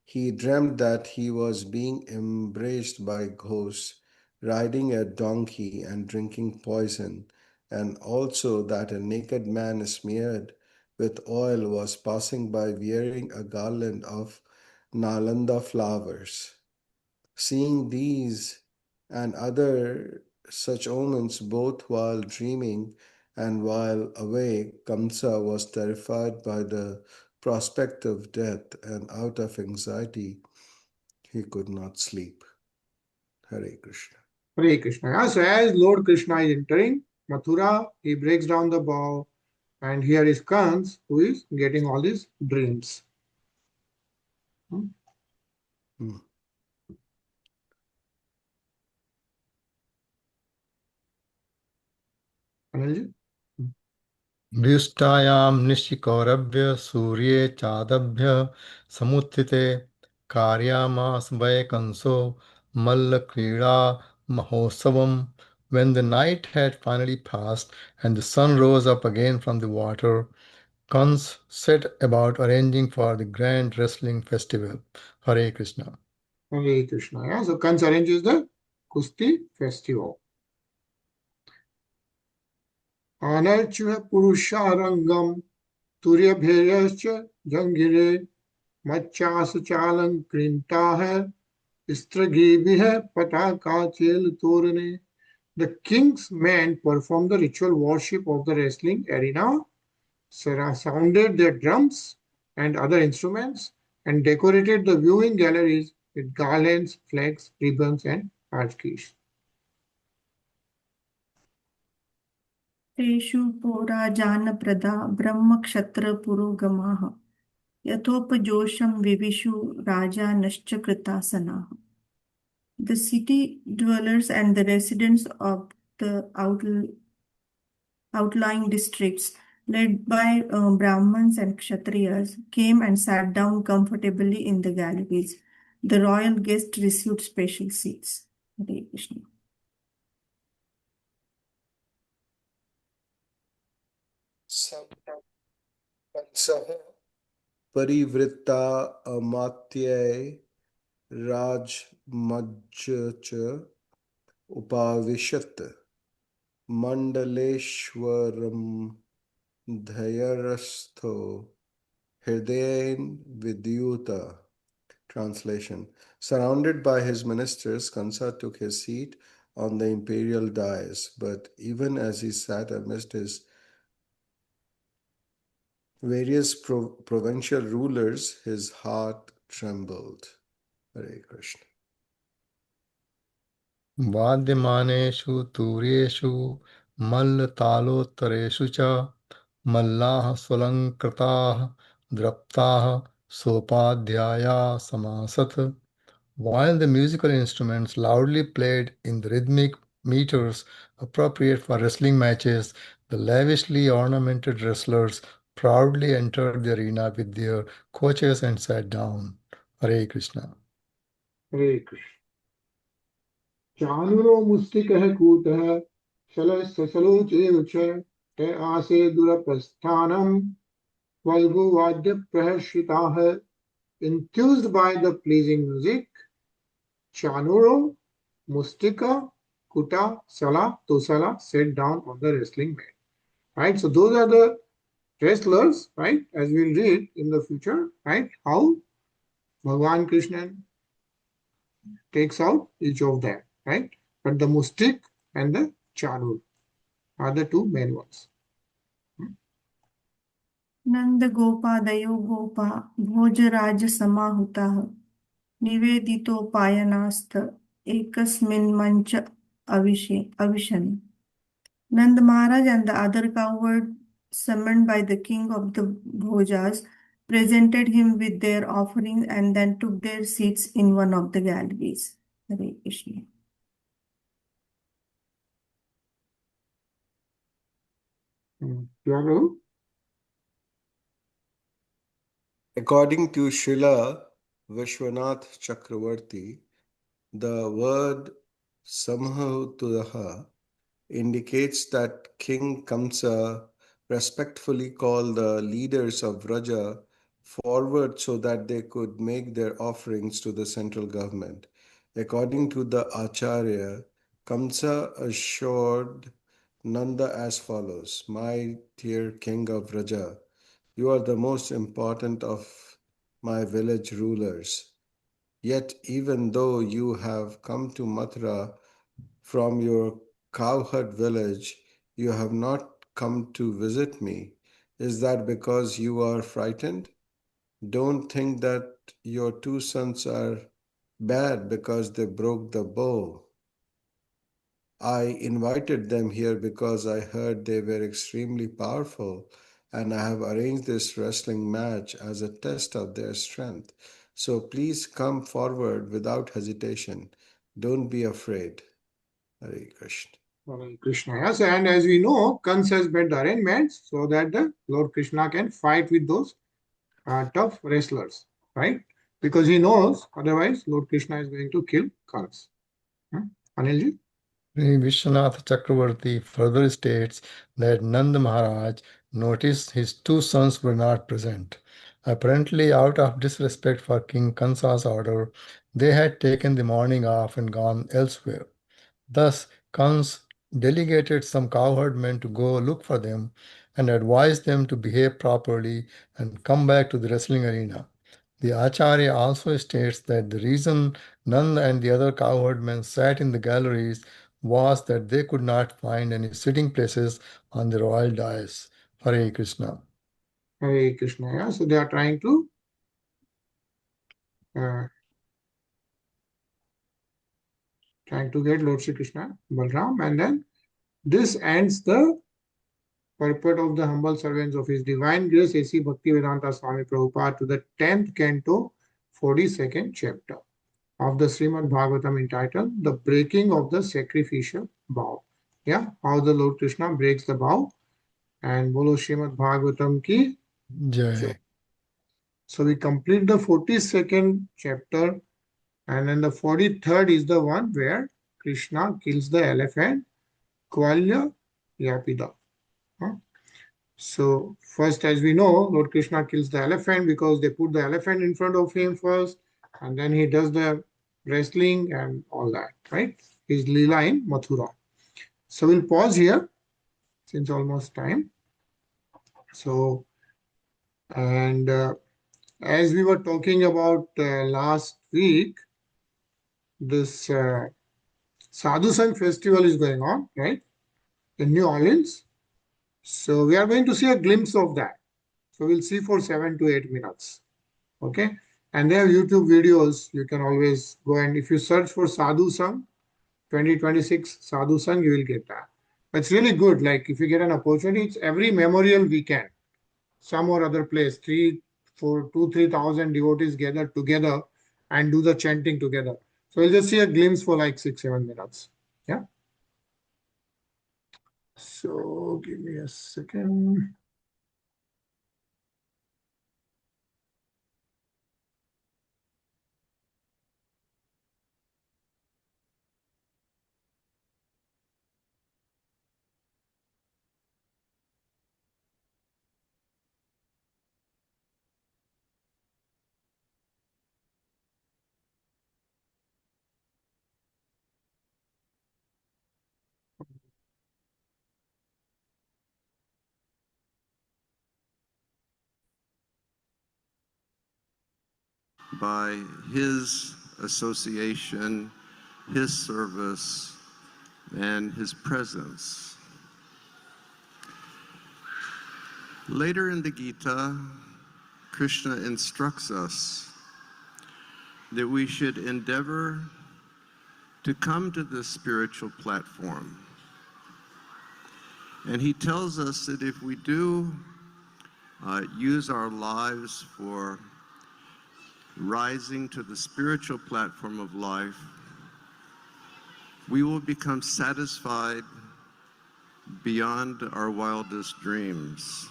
He dreamt that he was being embraced by ghosts, riding a donkey and drinking poison, and also that a naked man smeared with oil was passing by wearing a garland of Nalanda flowers. Seeing these and other such omens both while dreaming and while awake, Kamsa was terrified by the prospect of death, and out of anxiety, he could not sleep. Hare Krishna. Hare Krishna. Yeah, so as Lord Krishna is entering Mathura, he breaks down the bow, and here is Kans who is getting all these dreams. Anilji? Vyushtayam Nishikaurabhya Surye Chadabhya Samuttite Karyamas Vaikanso Malla Krida Mahosavam. When the night had finally passed and the sun rose up again from the water, Kans set about arranging for the grand wrestling festival. Hare Krishna. Hare Krishna. Yeah, so Kans arranges the Kusti festival. Anarchuha Purusharangam Turya Bhayascha Jangire Machas Chalan Krinta hai Stragi Bih Pataka Chel Torne. The king's men performed the ritual worship of the wrestling arena, sounded their drums, and other instruments and decorated the viewing galleries with garlands, flags, ribbons, and archkeys. तेषु पौरा जानप्रदा ब्रह्मक्षत्रपुरोगमाः यथोपजोषं विविशु राजानश्च कृतासनाः. The city dwellers and the residents of the outlying districts, led by Brahmins and Kshatriyas, came and sat down comfortably in the galleries. The royal guests received special seats. Hare Krishna. Sampansaha parivritta amatye rajmajcha upavishat mandaleshwaram dhayarastho hridayen vidyuta. Translation. Surrounded by his ministers, Kansa took his seat on the imperial dais, but even as he sat amidst his various provincial rulers, his heart trembled. Hare Krishna. वाद्यमानेषु तूर्येषु मल्लतालोत्तरेषु च मल्लाः स्वलङ्कृताः द्रप्ताः सोपाध्यायाः समासत्. While the musical instruments loudly played in the rhythmic meters appropriate for wrestling matches, the lavishly ornamented wrestlers proudly entered the arena with their coaches and sat down. Hare Krishna. Hare Krishna. चानुरो मुस्तिकः कूटः शलसलोचेव च ते आसे दुरप्रस्थानम् Valguvadyapahashitaha. Enthused by the pleasing music, Chanuro, Mustika, Kuta, Sala, Tosala sat down on the wrestling mat. Right? So those are the wrestlers, right? As we'll read in the future, right? How Bhagavan Krishna takes out each of them, right? But the Mustik and the Chanur are the two main ones. नंद गोपादयो गोपा भोजराज समाहुताः निवेदितोपायनास्थ एकस्मिन् मंच Avishan. Nand Maharaj and the other cowherd summoned by the king of the Bhojas presented him with their offerings and then took their seats in one of the galleries. Hare Krishna. According to Srila Vishwanath Chakravarti, the word Samahuturaha indicates that King Kamsa respectfully called the leaders of Vraja forward so that they could make their offerings to the central government. According to the Acharya, Kamsa assured Nanda as follows: My dear king of Vraja, you are the most important of my village rulers. Yet, even though you have come to Mathura from your cowherd village, you have not come to visit me. Is that because you are frightened? Don't think that your two sons are bad because they broke the bow. I invited them here because I heard they were extremely powerful, and I have arranged this wrestling match as a test of their strength. So please come forward without hesitation. Don't be afraid. Hare Krishna. Hare Krishna. Yes, and as we know, Kans has made the arrangements so that the Lord Krishna can fight with those tough wrestlers, right? Because he knows otherwise Lord Krishna is going to kill Kans. Anilji? Sri Vishwanath Chakravarti further states that Nand Maharaj noticed his two sons were not present. Apparently, out of disrespect for King Kansa's order, they had taken the morning off and gone elsewhere. Thus, Kans delegated some cowherd men to go look for them and advised them to behave properly and come back to the wrestling arena. The Acharya also states that the reason Nand and the other cowherd men sat in the galleries was that they could not find any sitting places on the royal dais. Hare Krishna. Hare Krishna. Yeah? So they are trying to get Lord Shri Krishna, Balarāma, and then this ends the purport of the humble servants of His Divine Grace A.C. Bhaktivedanta Swami Prabhupada to the 10th canto, 42nd chapter of the Srimad Bhagavatam entitled The Breaking of the Sacrificial Vow. Yeah, how the Lord Krishna breaks the vow. And Bolo Srimad Bhagavatam ki Jai. So we complete the 42nd chapter, and then the 43rd is the one where Krishna kills the elephant, Kvalya Yapida. So first, as we know, Lord Krishna kills the elephant because they put the elephant in front of him first, and then he does the wrestling and all that, right? His Leela in Mathurā. So we'll pause here since almost time. So, and as we were talking about last week, this Sadhu Sangh festival is going on, right? In New Orleans. So we are going to see a glimpse of that. So we'll see for 7 to 8 minutes. Okay. And they have YouTube videos. You can always go, and if you search for Sadhu Sangh 2026 Sadhu Sangh, you will get that. But it's really good. Like if you get an opportunity, it's every memorial weekend, some or other place, 3,000 devotees gathered together and do the chanting together. So we'll just see a glimpse for like 6-7 minutes. Yeah. So give me a second. By his association, his service, and his presence. Later in the Gita, Krishna instructs us that we should endeavor to come to this spiritual platform. And he tells us that if we do use our lives for rising to the spiritual platform of life, we will become satisfied beyond our wildest dreams.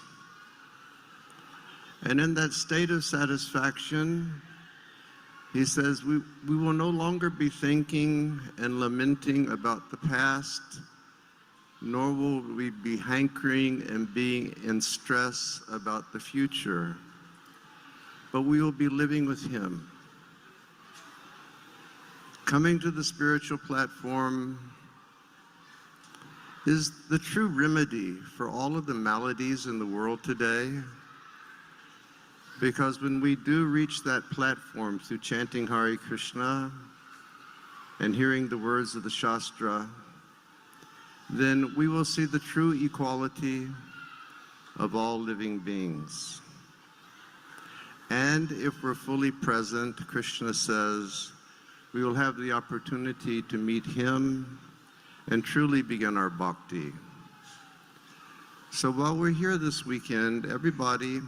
And in that state of satisfaction, he says we will no longer be thinking and lamenting about the past, nor will we be hankering and being in stress about the future, but we will be living with him. Coming to the spiritual platform is the true remedy for all of the maladies in the world today, because when we do reach that platform through chanting Hare Krishna and hearing the words of the Shastra, then we will see the true equality of all living beings. And if we're fully present, Krishna says, we will have the opportunity to meet him and truly begin our bhakti. So while we're here this weekend, everybody,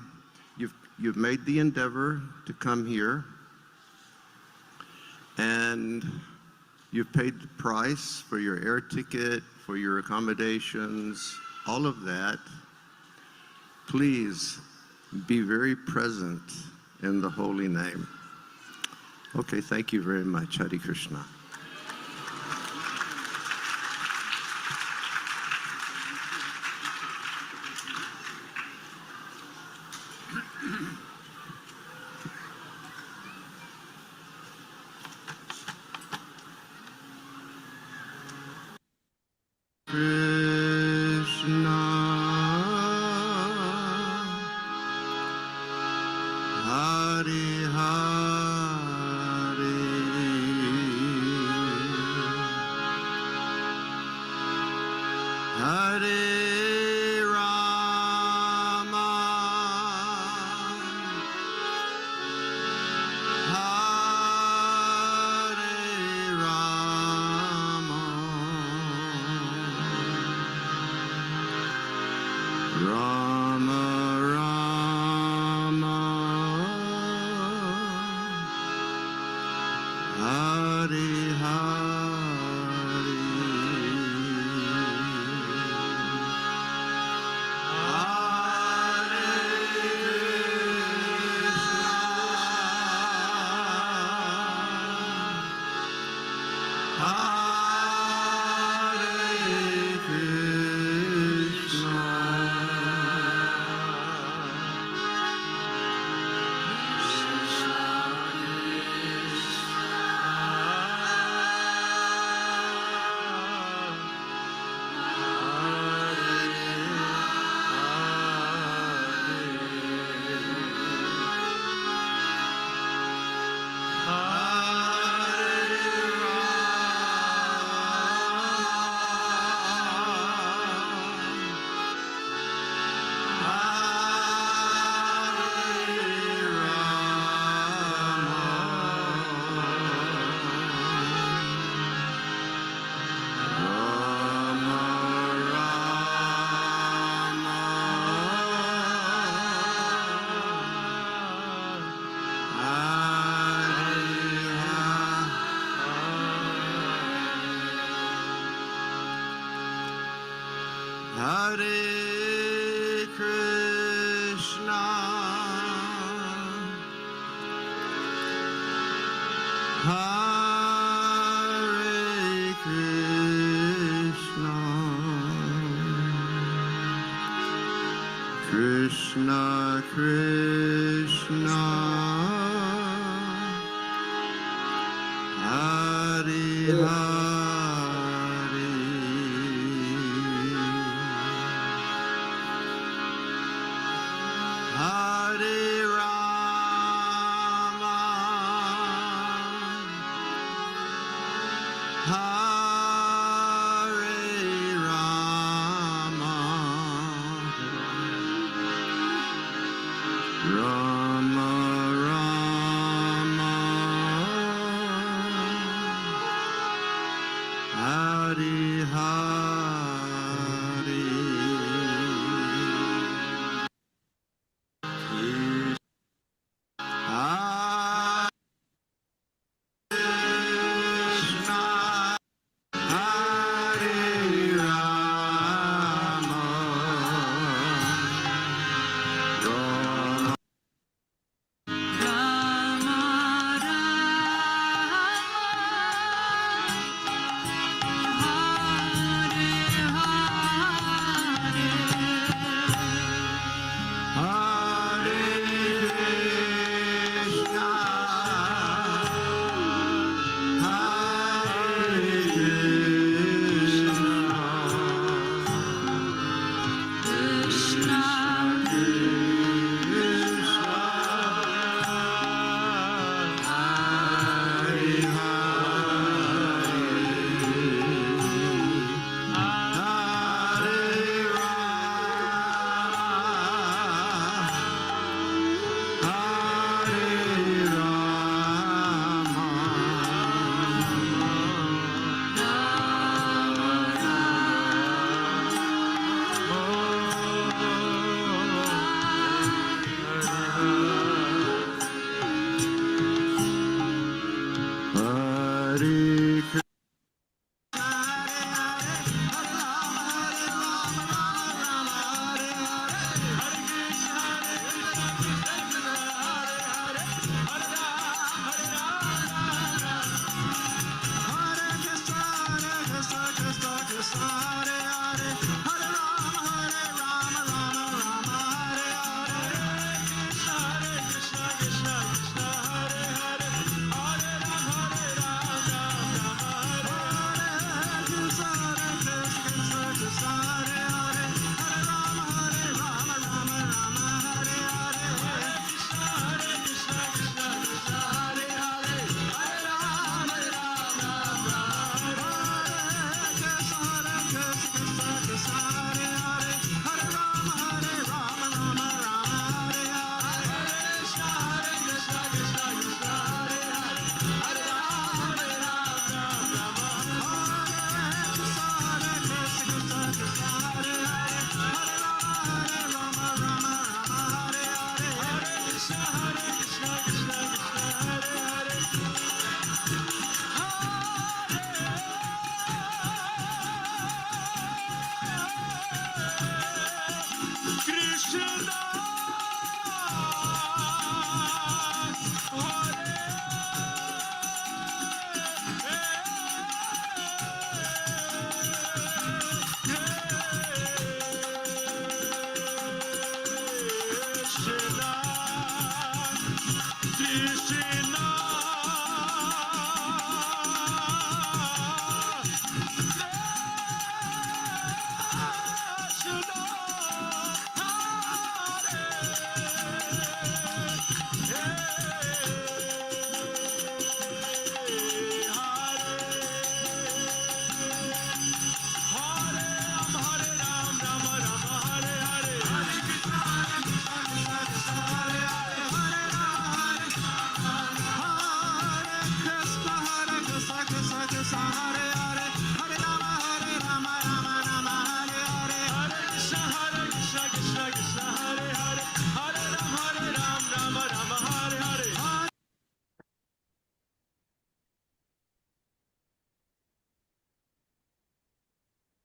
you've made the endeavor to come here, and you've paid the price for your air ticket, for your accommodations, all of that. Please be very present in the holy name. Okay, thank you very much. Hare Krishna. Krishna, Hare Hare, Hare Rama, Rama Rama, Hare Hare, Hare Krishna, Hare Krishna, Krishna Krishna, Hare Hare, Hare Rama, Hare Rama, Rama Rama,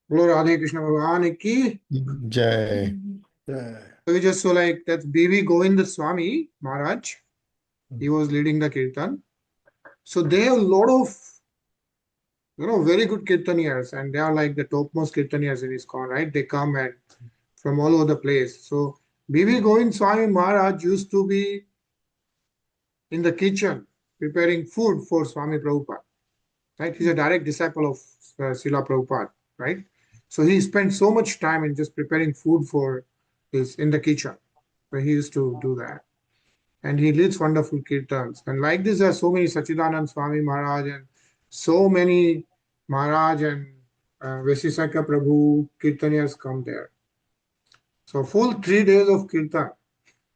Bolo Radhe Krishna Bhagavan ki. Jai. Jai. So we just saw like that's B.V. Govinda Swami Maharaj. He was leading the kirtan. So they have a lot of very good kirtaniyas, and they are like the topmost kirtaniyas in ISKCON, right? They come and from all over the place. So B.V. Govind Swami Maharaj used to be in the kitchen preparing food for Swami Prabhupada, right? He's a direct disciple of Srila Prabhupada, right? So he spent so much time in just preparing food for this in the kitchen, where he used to do that. And he leads wonderful kirtans. And like this, there are so many Sachidanand Swami Maharaj and so many Maharaj and Vesisaka Prabhu kirtaniyas come there. So full 3 days of kirtan.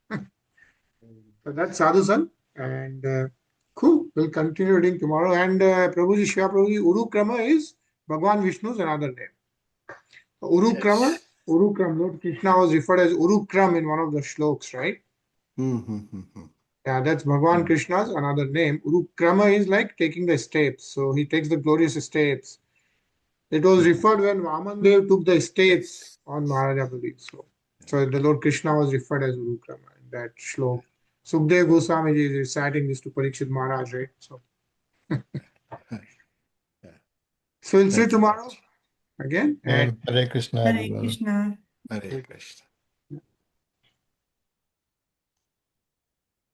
So that's Sadhusan. And cool. We'll continue reading tomorrow. And Prabhuji, Shiva Prabhuji, Urukrama is Bhagwan Vishnu's another name. Urukrama, Yes. Urukram, Lord Krishna was referred as Urukram in one of the shloks, right? Mm-hmm. Yeah, that's Bhagwan Krishna's another name. Urukrama is like taking the steps. So he takes the glorious steps. It was referred when Vaman Dev took the steps on Maharaja Bali. So the Lord Krishna was referred as Urukrama in that shlok. Sukdev Goswami is reciting this to Parikshit Maharaj, right? So we'll see Thank you. tomorrow again. And Hare Krishna, Hare everyone. Krishna. Hare Krishna.